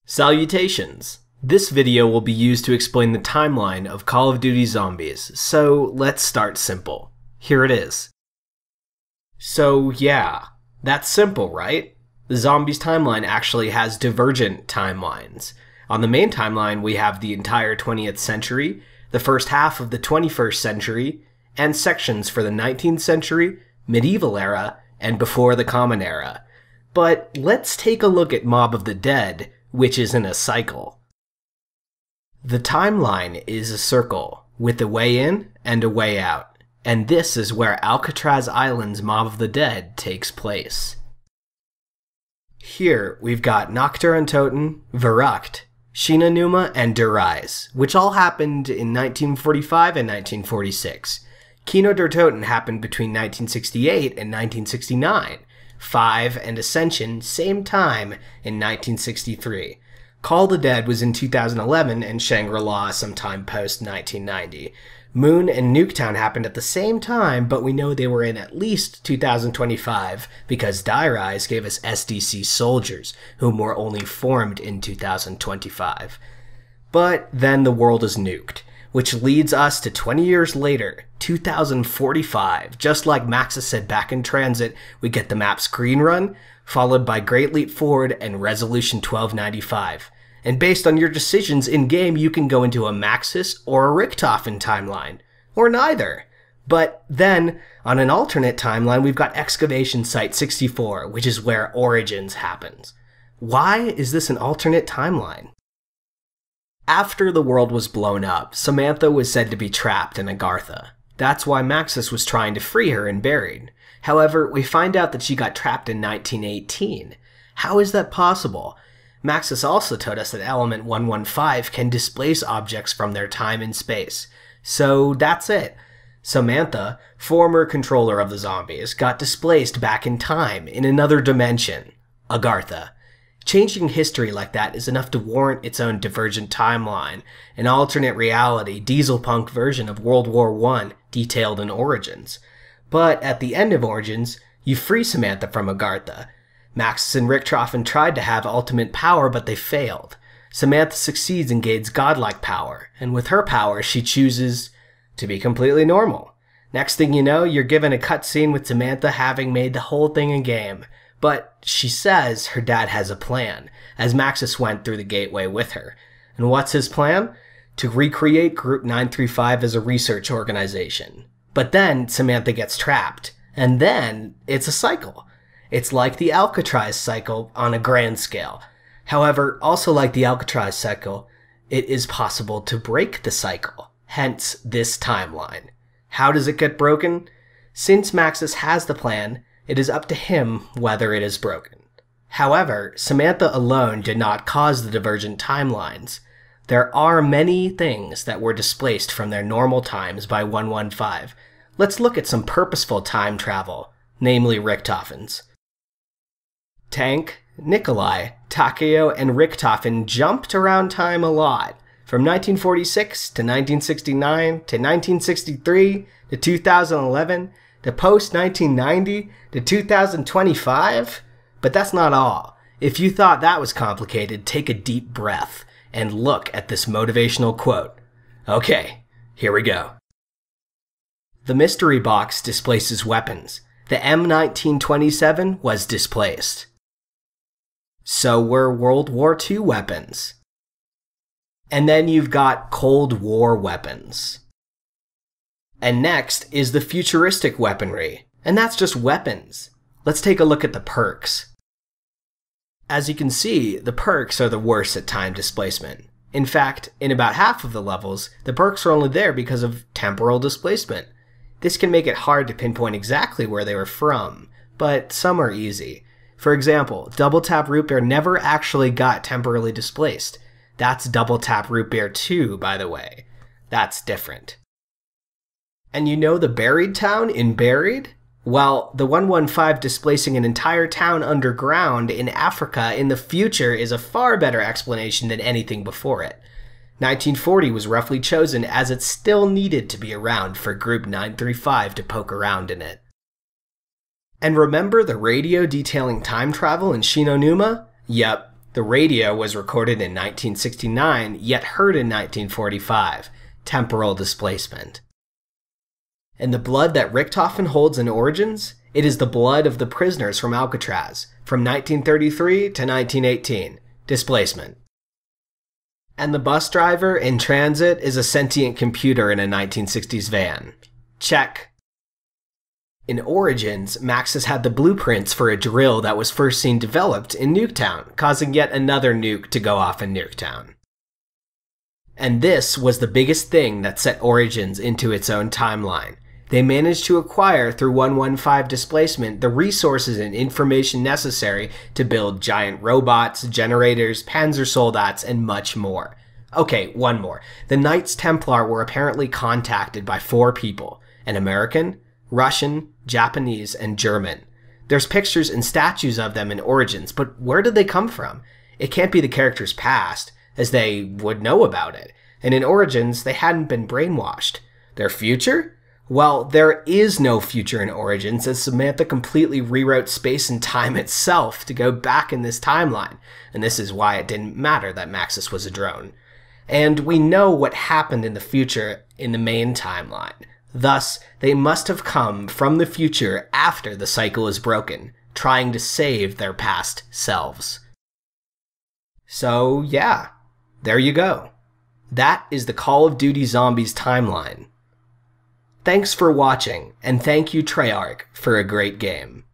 Salutations! This video will be used to explain the timeline of Call of Duty Zombies, so let's start simple. Here it is. So yeah, that's simple, right? The Zombies timeline actually has divergent timelines. On the main timeline, we have the entire 20th century, the first half of the 21st century, and sections for the 19th century, medieval era, and before the Common Era. But let's take a look at Mob of the Dead, which is in a cycle. The timeline is a circle, with a way in and a way out, and this is where Alcatraz Island's Mob of the Dead takes place. Here, we've got Nacht und Toten, Verrucht, Shinanuma, and Der Reis, which all happened in 1945 and 1946. Kino der Toten happened between 1968 and 1969. 5 and Ascension, same time in 1963. Call the Dead was in 2011 and Shangri-La sometime post-1990. Moon and Nuketown happened at the same time, but we know they were in at least 2025 because Die Rise gave us SDC soldiers, whom were only formed in 2025. But then the world is nuked, which leads us to 20 years later, 2045. Just like Maxis said back in Transit, we get the map Screen Run, followed by Great Leap Forward and Resolution 1295. And based on your decisions in-game, you can go into a Maxis or a Richtofen timeline, or neither. But then, on an alternate timeline, we've got Excavation Site 64, which is where Origins happens. Why is this an alternate timeline? After the world was blown up, Samantha was said to be trapped in Agartha. That's why Maxis was trying to free her and buried. However, we find out that she got trapped in 1918. How is that possible? Maxis also told us that Element 115 can displace objects from their time and space. So that's it. Samantha, former controller of the zombies, got displaced back in time in another dimension, Agartha. Changing history like that is enough to warrant its own divergent timeline, an alternate reality dieselpunk version of World War I detailed in Origins. But at the end of Origins, you free Samantha from Agartha. Maxis and Richtofen tried to have ultimate power, but they failed. Samantha succeeds and gains godlike power, and with her power, she chooses to be completely normal. Next thing you know, you're given a cutscene with Samantha having made the whole thing a game. But she says her dad has a plan, as Maxis went through the gateway with her. And what's his plan? To recreate Group 935 as a research organization. But then Samantha gets trapped, and then it's a cycle. It's like the Alcatraz cycle on a grand scale. However, also like the Alcatraz cycle, it is possible to break the cycle, hence this timeline. How does it get broken? Since Maxis has the plan, it is up to him whether it is broken. However, Samantha alone did not cause the divergent timelines. There are many things that were displaced from their normal times by 115. Let's look at some purposeful time travel, namely Richtofen's. Tank, Nikolai, Takeo, and Richtofen jumped around time a lot, from 1946 to 1969 to 1963 to 2011 to post-1990 to 2025? But that's not all. If you thought that was complicated, take a deep breath and look at this motivational quote. Okay, here we go. The mystery box displaces weapons. The M1927 was displaced. So were World War II weapons. And then you've got Cold War weapons. And next is the futuristic weaponry, and that's just weapons. Let's take a look at the perks. As you can see, the perks are the worst at time displacement. In fact, in about half of the levels, the perks are only there because of temporal displacement. This can make it hard to pinpoint exactly where they were from, but some are easy. For example, Double Tap Root Beer never actually got temporally displaced. That's Double Tap Root Beer 2, by the way. That's different. And you know the Buried Town in Buried? Well, the 115 displacing an entire town underground in Africa in the future is a far better explanation than anything before it. 1940 was roughly chosen as it still needed to be around for Group 935 to poke around in it. And remember the radio detailing time travel in Shinonuma? Yep, The radio was recorded in 1969, yet heard in 1945. Temporal displacement. And the blood that Richthofen holds in Origins? It is the blood of the prisoners from Alcatraz, from 1933 to 1918. Displacement. And the bus driver in Transit is a sentient computer in a 1960s van. Check. In Origins, Maxis had the blueprints for a drill that was first seen developed in Nuketown, causing yet another nuke to go off in Nuketown. And this was the biggest thing that set Origins into its own timeline. They managed to acquire, through 115 displacement, the resources and information necessary to build giant robots, generators, panzer soldats, and much more. Okay, one more. The Knights Templar were apparently contacted by 4 people: an American, Russian, Japanese, and German. There's pictures and statues of them in Origins, but where did they come from? It can't be the character's past, as they would know about it. And in Origins, they hadn't been brainwashed. Their future? Well, there is no future in Origins, as Samantha completely rewrote space and time itself to go back in this timeline, and this is why it didn't matter that Maxis was a drone. And we know what happened in the future in the main timeline. Thus, they must have come from the future after the cycle is broken, trying to save their past selves. So yeah, there you go. That is the Call of Duty Zombies timeline. Thanks for watching, and thank you Treyarch for a great game.